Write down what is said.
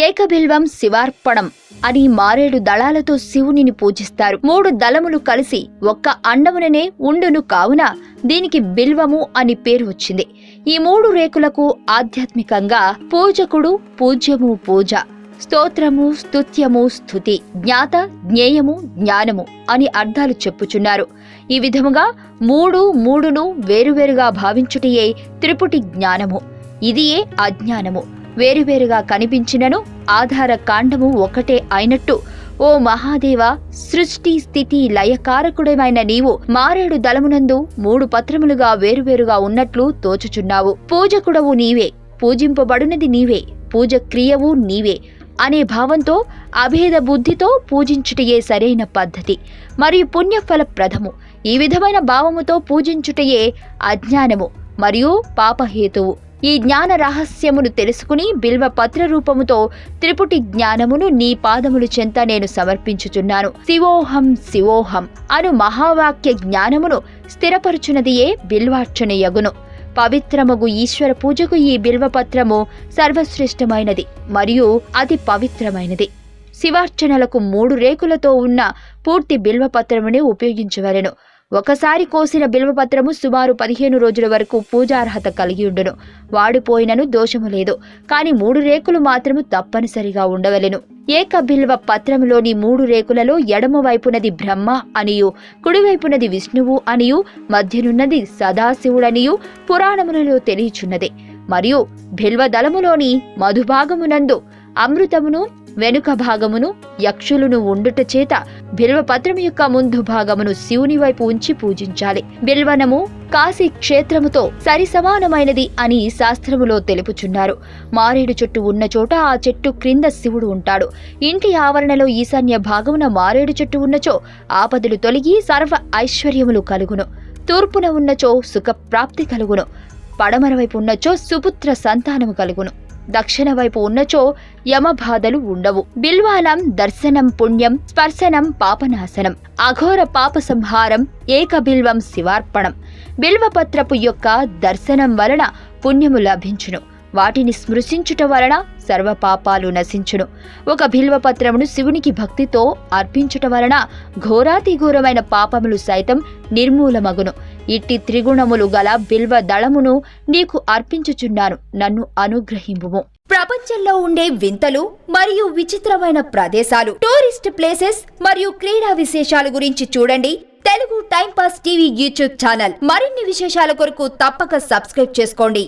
ఏకబిల్వం శివార్పణం అని మారేడు దళాలతో శివునిని పూజిస్తారు. 3 దళములు కలిసి ఒక్క అండముననే ఉండును కావున దీనికి బిల్వము అని పేరు వచ్చింది. ఈ 3 రేకులకు ఆధ్యాత్మికంగా పూజకుడు, పూజ్యము పూజ, స్తోత్రము స్తుత్యము స్తుతి, జ్ఞాత జ్ఞేయము జ్ఞానము అని అర్థాలు చెప్పుచున్నారు. ఈ విధముగా 3 వేరువేరుగా భావించుటయే త్రిపుటి జ్ఞానము. ఇదియే అజ్ఞానము. వేరువేరుగా కనిపించినను ఆధార కాండము ఒకటే అయినట్టు ఓ మహాదేవ, సృష్టి స్థితి లయకారకుడమైన నీవు మారేడు దళమునందు 3 పత్రములుగా వేరువేరుగా ఉన్నట్లు తోచుచున్నావు. పూజకుడవు నీవే, పూజింపబడునది నీవే, పూజ క్రియవు నీవే అనే భావంతో అభేద బుద్ధితో పూజించుటయే సరైన పద్ధతి మరియు పుణ్యఫలప్రదము. ఈ విధమైన భావముతో పూజించుటయే అజ్ఞానము మరియు పాపహేతువు. ఈ జ్ఞాన రహస్యమును తెలుసుకుని బిల్వ పత్ర రూపముతో త్రిపుటి జ్ఞానమును నీ పాదములు చెంత నేను సమర్పించుచున్నాను. శివోహం శివోహం అను మహావాక్య జ్ఞానమును స్థిరపరుచునదియే బిల్వార్చన యగును. పవిత్రమగు ఈశ్వర పూజకు ఈ బిల్వపత్రము సర్వశ్రేష్టమైనది మరియు అతి పవిత్రమైనది. శివార్చనలకు 3 రేకులతో ఉన్న పూర్తి బిల్వపత్రమునే ఉపయోగించవలెను. ఒకసారి కోసిన బిల్వపత్రము సుమారు 15 రోజుల వరకు పూజార్హత కలిగి ఉండును. వాడిపోయినను దోషము లేదు. కాని 3 రేకులు మాత్రము తప్పనిసరిగా ఉండవలెను. ఏక బిల్వ పత్రములోని 3 రేకులలో ఎడమ వైపునది బ్రహ్మ అనియు, కుడివైపునది విష్ణువు అనియు, మధ్యనున్నది సదాశివుడనియు పురాణములలో తెలియచున్నది. మరియు బిల్వదళములోని మధుభాగమునందు అమృతమును, వెనుక భాగమును యక్షులను ఉండుట చేత బిల్వపత్రము యొక్క ముందు భాగమును శివుని వైపు ఉంచి పూజించాలి. బిల్వనము కాశీ క్షేత్రముతో సరిసమానమైనది అని శాస్త్రములో తెలుపుచున్నారు. మారేడు చెట్టు ఉన్న చోట ఆ చెట్టు క్రింద శివుడు ఉంటాడు. ఇంటి ఆవరణలో ఈశాన్య భాగమున మారేడు చెట్టు ఉన్నచో ఆపదలు తొలగి సర్వ ఐశ్వర్యములు కలుగును. తూర్పున ఉన్నచో సుఖప్రాప్తి కలుగును. పడమర వైపు ఉన్నచో సుపుత్ర సంతానము కలుగును. దక్షిణ వైపు ఉన్నచో యమబాధలు ఉండవు. బిల్వాలం దర్శనం పుణ్యం, స్పర్శనం పాపనాశనం, అఘోర పాప సంహారం, ఏకబిల్వం శివార్పణం. బిల్వపత్రపు యొక్క దర్శనం వలన పుణ్యము లభించును. వాటిని స్మృశించుట వలన సర్వపాపాలు నశించును. ఒక బిల్వపత్రమును శివునికి భక్తితో అర్పించుట వలన ఘోరాతిఘోరమైన పాపములు సైతం నిర్మూలమగును. ఇట్టి త్రిగుణములు గల బిల్వ దళమును నీకు అర్పించుచున్నాను. నన్ను అనుగ్రహింపుము. ప్రపంచంలో ఉండే వింతలు మరియు విచిత్రమైన ప్రదేశాలు, టూరిస్ట్ ప్లేసెస్ మరియు క్రీడా విశేషాల గురించి చూడండి Telugu time pass TV YouTube channel. మరిన్ని విశేషాల కొరకు తప్పక సబ్స్క్రైబ్ చేసుకోండి.